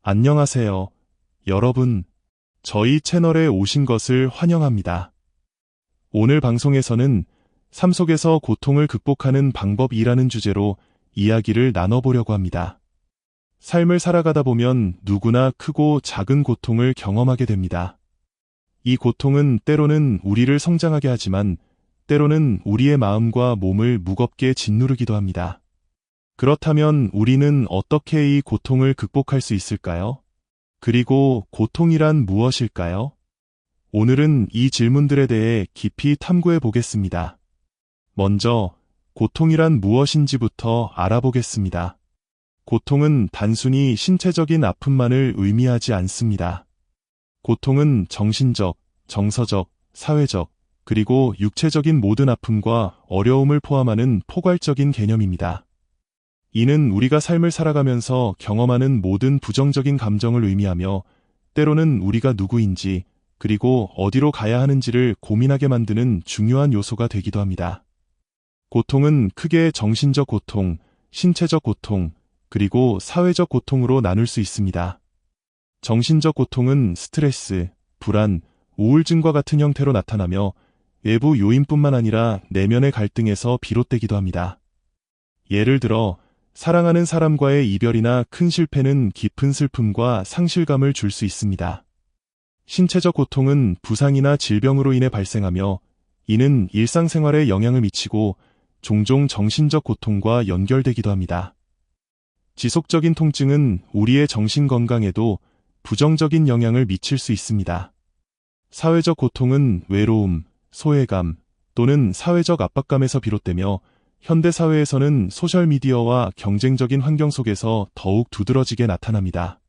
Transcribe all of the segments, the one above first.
안녕하세요, 여러분. 저희 채널에 오신 것을 환영합니다. 오늘 방송에서는 삶 속에서 고통을 극복하는 방법이라는 주제로 이야기를 나눠보려고 합니다. 삶을 살아가다 보면 누구나 크고 작은 고통을 경험하게 됩니다. 이 고통은 때로는 우리를 성장하게 하지만 때로는 우리의 마음과 몸을 무겁게 짓누르기도 합니다. 그렇다면 우리는 어떻게 이 고통을 극복할 수 있을까요? 그리고 고통이란 무엇일까요? 오늘은 이 질문들에 대해 깊이 탐구해 보겠습니다. 먼저 고통이란 무엇인지부터 알아보겠습니다. 고통은 단순히 신체적인 아픔만을 의미하지 않습니다. 고통은 정신적, 정서적, 사회적, 그리고 육체적인 모든 아픔과 어려움을 포함하는 포괄적인 개념입니다. 이는 우리가 삶을 살아가면서 경험하는 모든 부정적인 감정을 의미하며 때로는 우리가 누구인지 그리고 어디로 가야 하는지를 고민하게 만드는 중요한 요소가 되기도 합니다. 고통은 크게 정신적 고통, 신체적 고통, 그리고 사회적 고통으로 나눌 수 있습니다. 정신적 고통은 스트레스, 불안, 우울증과 같은 형태로 나타나며 외부 요인뿐만 아니라 내면의 갈등에서 비롯되기도 합니다. 예를 들어 사랑하는 사람과의 이별이나 큰 실패는 깊은 슬픔과 상실감을 줄 수 있습니다. 신체적 고통은 부상이나 질병으로 인해 발생하며 이는 일상생활에 영향을 미치고 종종 정신적 고통과 연결되기도 합니다. 지속적인 통증은 우리의 정신 건강에도 부정적인 영향을 미칠 수 있습니다. 사회적 고통은 외로움, 소외감 또는 사회적 압박감에서 비롯되며 현대 사회에서는 소셜미디어와 경쟁적인 환경 속에서 더욱 두드러지게 나타납니다.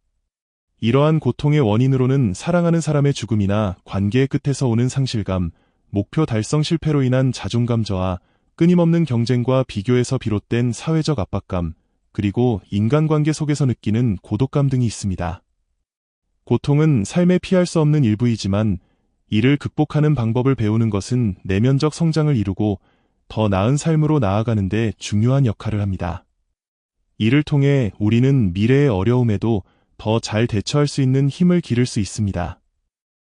이러한 고통의 원인으로는 사랑하는 사람의 죽음이나 관계의 끝에서 오는 상실감, 목표 달성 실패로 인한 자존감 저하, 끊임없는 경쟁과 비교에서 비롯된 사회적 압박감, 그리고 인간관계 속에서 느끼는 고독감 등이 있습니다. 고통은 삶에 피할 수 없는 일부이지만 이를 극복하는 방법을 배우는 것은 내면적 성장을 이루고 더 나은 삶으로 나아가는 데 중요한 역할을 합니다. 이를 통해 우리는 미래의 어려움에도 더 잘 대처할 수 있는 힘을 기를 수 있습니다.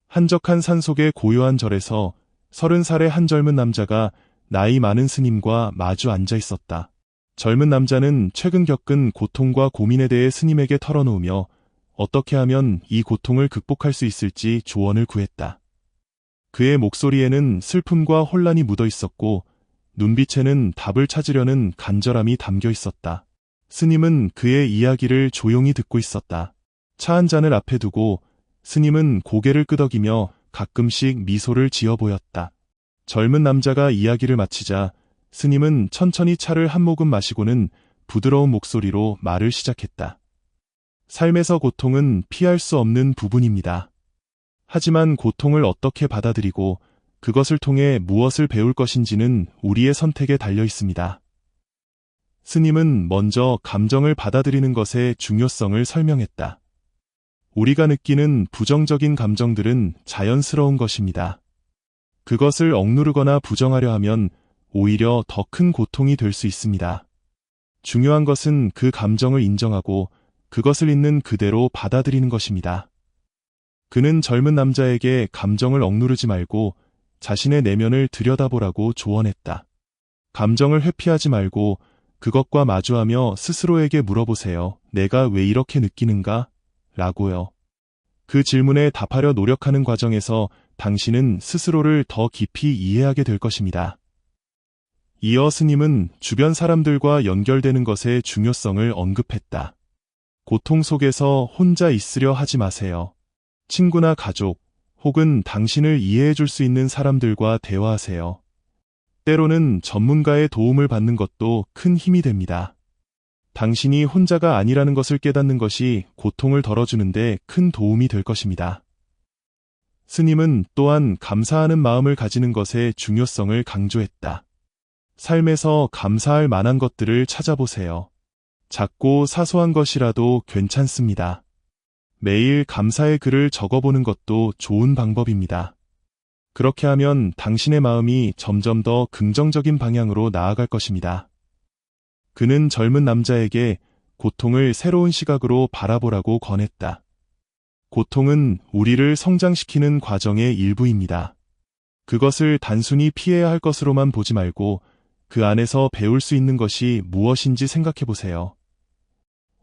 한적한 산속의 고요한 절에서 30살의 한 젊은 남자가 나이 많은 스님과 마주 앉아 있었다. 젊은 남자는 최근 겪은 고통과 고민에 대해 스님에게 털어놓으며 어떻게 하면 이 고통을 극복할 수 있을지 조언을 구했다. 그의 목소리에는 슬픔과 혼란이 묻어 있었고 눈빛에는 답을 찾으려는 간절함이 담겨 있었다. 스님은 그의 이야기를 조용히 듣고 있었다. 차 한 잔을 앞에 두고 스님은 고개를 끄덕이며 가끔씩 미소를 지어 보였다. 젊은 남자가 이야기를 마치자 스님은 천천히 차를 한 모금 마시고는 부드러운 목소리로 말을 시작했다. 삶에서 고통은 피할 수 없는 부분입니다. 하지만 고통을 어떻게 받아들이고 그것을 통해 무엇을 배울 것인지는 우리의 선택에 달려 있습니다. 스님은 먼저 감정을 받아들이는 것의 중요성을 설명했다. 우리가 느끼는 부정적인 감정들은 자연스러운 것입니다. 그것을 억누르거나 부정하려 하면 오히려 더 큰 고통이 될 수 있습니다. 중요한 것은 그 감정을 인정하고 그것을 있는 그대로 받아들이는 것입니다. 그는 젊은 남자에게 감정을 억누르지 말고 자신의 내면을 들여다보라고 조언했다. 감정을 회피하지 말고 그것과 마주하며 스스로에게 물어보세요. 내가 왜 이렇게 느끼는가? 라고요. 그 질문에 답하려 노력하는 과정에서 당신은 스스로를 더 깊이 이해하게 될 것입니다. 이어 스님은 주변 사람들과 연결되는 것의 중요성을 언급했다. 고통 속에서 혼자 있으려 하지 마세요. 친구나 가족, 혹은 당신을 이해해 줄 수 있는 사람들과 대화하세요. 때로는 전문가의 도움을 받는 것도 큰 힘이 됩니다. 당신이 혼자가 아니라는 것을 깨닫는 것이 고통을 덜어주는데 큰 도움이 될 것입니다. 스님은 또한 감사하는 마음을 가지는 것의 중요성을 강조했다. 삶에서 감사할 만한 것들을 찾아보세요. 작고 사소한 것이라도 괜찮습니다. 매일 감사의 글을 적어보는 것도 좋은 방법입니다. 그렇게 하면 당신의 마음이 점점 더 긍정적인 방향으로 나아갈 것입니다. 그는 젊은 남자에게 고통을 새로운 시각으로 바라보라고 권했다. 고통은 우리를 성장시키는 과정의 일부입니다. 그것을 단순히 피해야 할 것으로만 보지 말고 그 안에서 배울 수 있는 것이 무엇인지 생각해 보세요.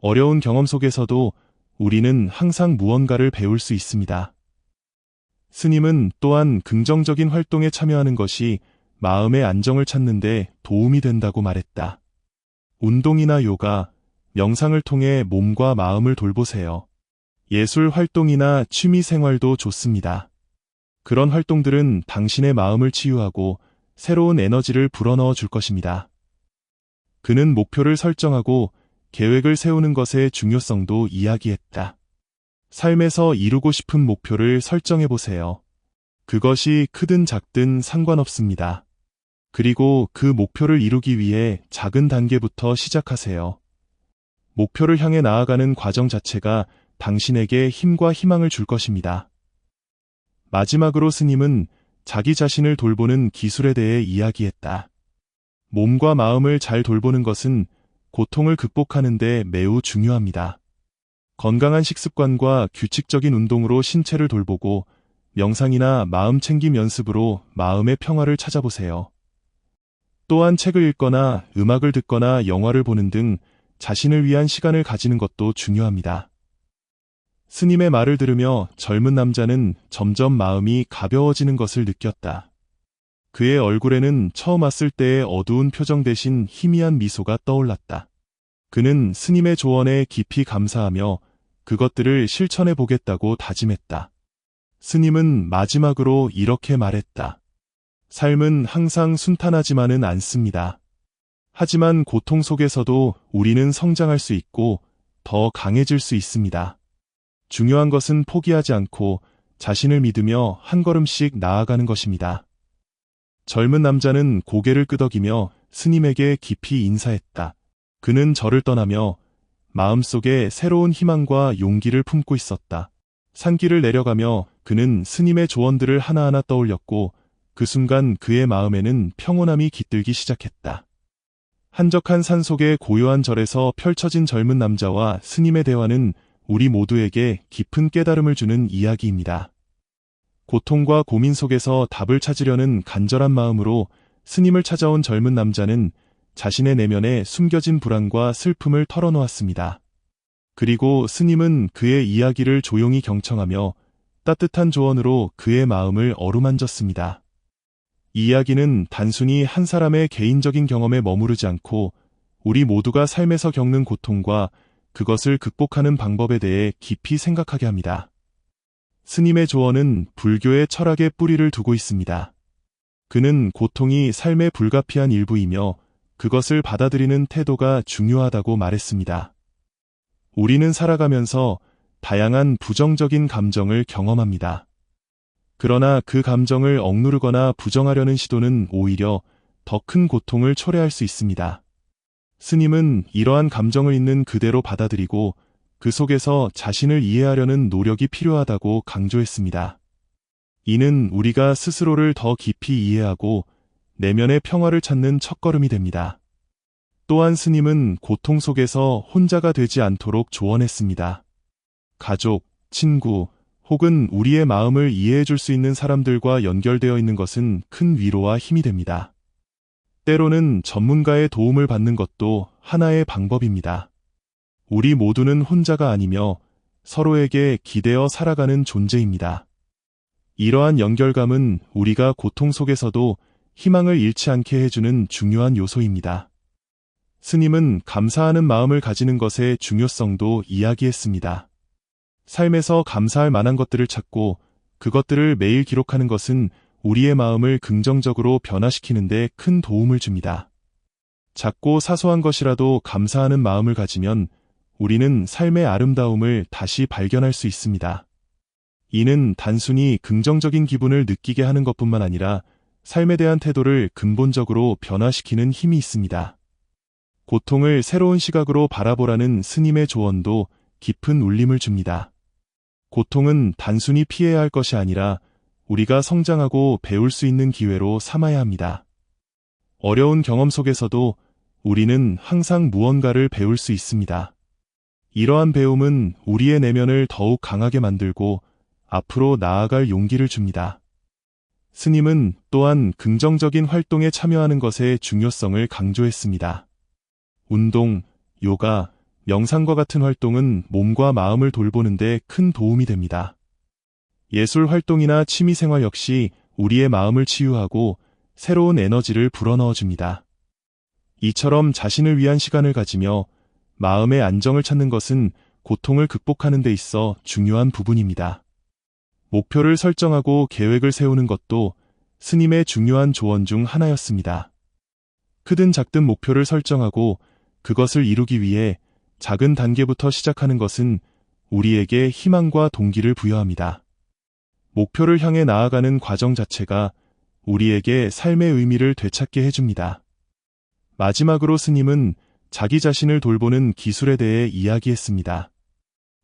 어려운 경험 속에서도 우리는 항상 무언가를 배울 수 있습니다. 스님은 또한 긍정적인 활동에 참여하는 것이 마음의 안정을 찾는 데 도움이 된다고 말했다. 운동이나 요가, 명상을 통해 몸과 마음을 돌보세요. 예술 활동이나 취미 생활도 좋습니다. 그런 활동들은 당신의 마음을 치유하고 새로운 에너지를 불어넣어 줄 것입니다. 그는 목표를 설정하고 계획을 세우는 것의 중요성도 이야기했다. 삶에서 이루고 싶은 목표를 설정해 보세요. 그것이 크든 작든 상관없습니다. 그리고 그 목표를 이루기 위해 작은 단계부터 시작하세요. 목표를 향해 나아가는 과정 자체가 당신에게 힘과 희망을 줄 것입니다. 마지막으로 스님은 자기 자신을 돌보는 기술에 대해 이야기했다. 몸과 마음을 잘 돌보는 것은 고통을 극복하는 데 매우 중요합니다. 건강한 식습관과 규칙적인 운동으로 신체를 돌보고 명상이나 마음 챙김 연습으로 마음의 평화를 찾아보세요. 또한 책을 읽거나 음악을 듣거나 영화를 보는 등 자신을 위한 시간을 가지는 것도 중요합니다. 스님의 말을 들으며 젊은 남자는 점점 마음이 가벼워지는 것을 느꼈다. 그의 얼굴에는 처음 왔을 때의 어두운 표정 대신 희미한 미소가 떠올랐다. 그는 스님의 조언에 깊이 감사하며 그것들을 실천해 보겠다고 다짐했다. 스님은 마지막으로 이렇게 말했다. 삶은 항상 순탄하지만은 않습니다. 하지만 고통 속에서도 우리는 성장할 수 있고 더 강해질 수 있습니다. 중요한 것은 포기하지 않고 자신을 믿으며 한 걸음씩 나아가는 것입니다. 젊은 남자는 고개를 끄덕이며 스님에게 깊이 인사했다. 그는 절을 떠나며 마음속에 새로운 희망과 용기를 품고 있었다. 산길을 내려가며 그는 스님의 조언들을 하나하나 떠올렸고 그 순간 그의 마음에는 평온함이 깃들기 시작했다. 한적한 산속의 고요한 절에서 펼쳐진 젊은 남자와 스님의 대화는 우리 모두에게 깊은 깨달음을 주는 이야기입니다. 고통과 고민 속에서 답을 찾으려는 간절한 마음으로 스님을 찾아온 젊은 남자는 자신의 내면에 숨겨진 불안과 슬픔을 털어놓았습니다. 그리고 스님은 그의 이야기를 조용히 경청하며 따뜻한 조언으로 그의 마음을 어루만졌습니다. 이 이야기는 단순히 한 사람의 개인적인 경험에 머무르지 않고 우리 모두가 삶에서 겪는 고통과 그것을 극복하는 방법에 대해 깊이 생각하게 합니다. 스님의 조언은 불교의 철학에 뿌리를 두고 있습니다. 그는 고통이 삶의 불가피한 일부이며 그것을 받아들이는 태도가 중요하다고 말했습니다. 우리는 살아가면서 다양한 부정적인 감정을 경험합니다. 그러나 그 감정을 억누르거나 부정하려는 시도는 오히려 더 큰 고통을 초래할 수 있습니다. 스님은 이러한 감정을 있는 그대로 받아들이고 그 속에서 자신을 이해하려는 노력이 필요하다고 강조했습니다. 이는 우리가 스스로를 더 깊이 이해하고 내면의 평화를 찾는 첫걸음이 됩니다. 또한 스님은 고통 속에서 혼자가 되지 않도록 조언했습니다. 가족, 친구, 혹은 우리의 마음을 이해해 줄 수 있는 사람들과 연결되어 있는 것은 큰 위로와 힘이 됩니다. 때로는 전문가의 도움을 받는 것도 하나의 방법입니다. 우리 모두는 혼자가 아니며 서로에게 기대어 살아가는 존재입니다. 이러한 연결감은 우리가 고통 속에서도 희망을 잃지 않게 해주는 중요한 요소입니다. 스님은 감사하는 마음을 가지는 것의 중요성도 이야기했습니다. 삶에서 감사할 만한 것들을 찾고 그것들을 매일 기록하는 것은 우리의 마음을 긍정적으로 변화시키는 데 큰 도움을 줍니다. 작고 사소한 것이라도 감사하는 마음을 가지면 우리는 삶의 아름다움을 다시 발견할 수 있습니다. 이는 단순히 긍정적인 기분을 느끼게 하는 것뿐만 아니라 삶에 대한 태도를 근본적으로 변화시키는 힘이 있습니다. 고통을 새로운 시각으로 바라보라는 스님의 조언도 깊은 울림을 줍니다. 고통은 단순히 피해야 할 것이 아니라 우리가 성장하고 배울 수 있는 기회로 삼아야 합니다. 어려운 경험 속에서도 우리는 항상 무언가를 배울 수 있습니다. 이러한 배움은 우리의 내면을 더욱 강하게 만들고 앞으로 나아갈 용기를 줍니다. 스님은 또한 긍정적인 활동에 참여하는 것의 중요성을 강조했습니다. 운동, 요가, 명상과 같은 활동은 몸과 마음을 돌보는 데 큰 도움이 됩니다. 예술 활동이나 취미생활 역시 우리의 마음을 치유하고 새로운 에너지를 불어넣어 줍니다. 이처럼 자신을 위한 시간을 가지며 마음의 안정을 찾는 것은 고통을 극복하는 데 있어 중요한 부분입니다. 목표를 설정하고 계획을 세우는 것도 스님의 중요한 조언 중 하나였습니다. 크든 작든 목표를 설정하고 그것을 이루기 위해 작은 단계부터 시작하는 것은 우리에게 희망과 동기를 부여합니다. 목표를 향해 나아가는 과정 자체가 우리에게 삶의 의미를 되찾게 해줍니다. 마지막으로 스님은 자기 자신을 돌보는 기술에 대해 이야기했습니다.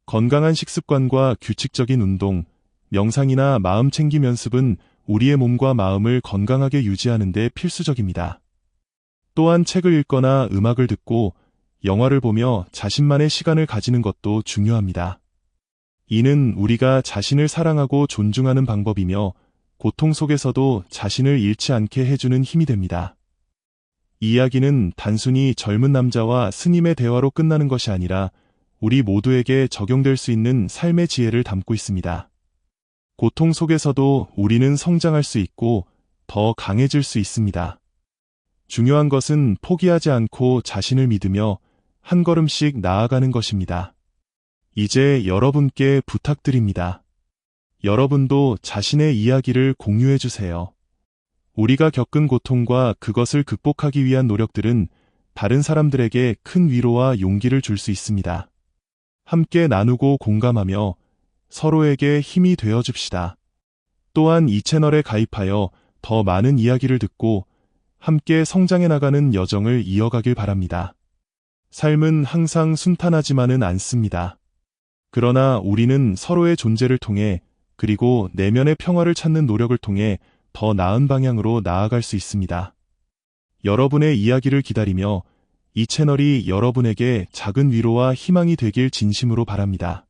건강한 식습관과 규칙적인 운동, 명상이나 마음 챙김 연습은 우리의 몸과 마음을 건강하게 유지하는 데 필수적입니다. 또한 책을 읽거나 음악을 듣고 영화를 보며 자신만의 시간을 가지는 것도 중요합니다. 이는 우리가 자신을 사랑하고 존중하는 방법이며 고통 속에서도 자신을 잃지 않게 해주는 힘이 됩니다. 이 이야기는 단순히 젊은 남자와 스님의 대화로 끝나는 것이 아니라 우리 모두에게 적용될 수 있는 삶의 지혜를 담고 있습니다. 고통 속에서도 우리는 성장할 수 있고 더 강해질 수 있습니다. 중요한 것은 포기하지 않고 자신을 믿으며 한 걸음씩 나아가는 것입니다. 이제 여러분께 부탁드립니다. 여러분도 자신의 이야기를 공유해 주세요. 우리가 겪은 고통과 그것을 극복하기 위한 노력들은 다른 사람들에게 큰 위로와 용기를 줄 수 있습니다. 함께 나누고 공감하며 서로에게 힘이 되어 줍시다. 또한 이 채널에 가입하여 더 많은 이야기를 듣고 함께 성장해 나가는 여정을 이어가길 바랍니다. 삶은 항상 순탄하지만은 않습니다. 그러나 우리는 서로의 존재를 통해 그리고 내면의 평화를 찾는 노력을 통해 더 나은 방향으로 나아갈 수 있습니다. 여러분의 이야기를 기다리며 이 채널이 여러분에게 작은 위로와 희망이 되길 진심으로 바랍니다.